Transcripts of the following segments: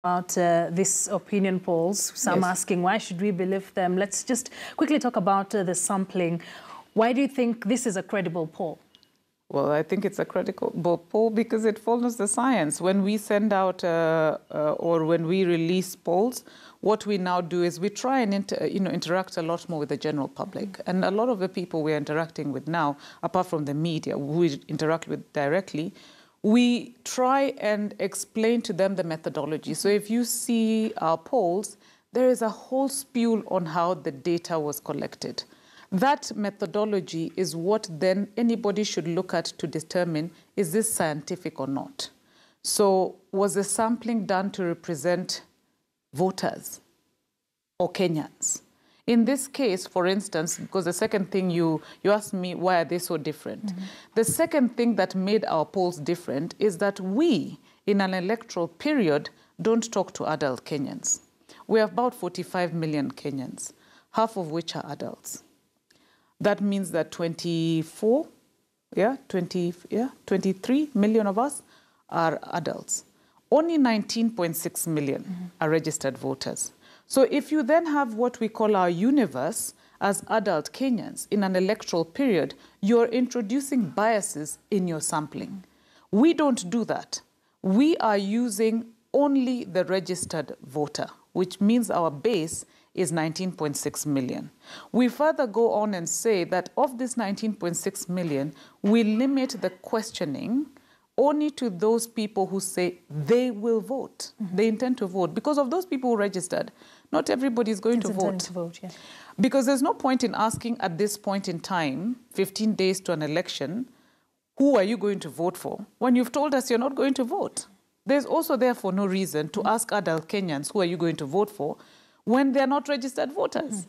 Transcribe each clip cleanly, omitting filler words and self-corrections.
About these opinion polls, some asking why should we believe them. Let's just quickly talk about the sampling. Why do you think this is a credible poll? Well, I think it's a credible poll because it follows the science. When we send out or when we release polls, what we now do is we try and interact a lot more with the general public. And a lot of the people we're interacting with now, apart from the media, who we interact with directly, we try and explain to them the methodology. So if you see our polls, there is a whole spiel on how the data was collected. That methodology is what then anybody should look at to determine, is this scientific or not? So was the sampling done to represent voters or Kenyans? In this case, for instance, because the second thing you asked me, why are they so different? The second thing that made our polls different is that we, in an electoral period, don't talk to adult Kenyans. We have about 45 million Kenyans, half of which are adults. That means that 23 million of us are adults. Only 19.6 million are registered voters. So if you then have what we call our universe as adult Kenyans in an electoral period, you're introducing biases in your sampling. We don't do that. We are using only the registered voter, which means our base is 19.6 million. We further go on and say that of this 19.6 million, we limit the questioning only to those people who say they will vote. They intend to vote. Because of those people who registered, not everybody is going to vote. Yeah. Because there's no point in asking at this point in time, 15 days to an election, who are you going to vote for, when you've told us you're not going to vote? There's also therefore no reason to ask adult Kenyans, who are you going to vote for, when they're not registered voters.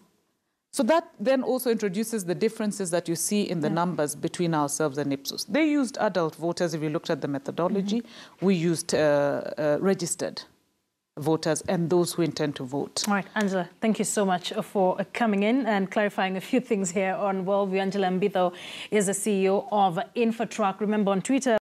So that then also introduces the differences that you see in the numbers between ourselves and Ipsos. They used adult voters, if you looked at the methodology. We used registered voters and those who intend to vote. All right, Angela, thank you so much for coming in and clarifying a few things here on Worldview. Angela Mbitho is the CEO of InfoTrack. Remember, on Twitter,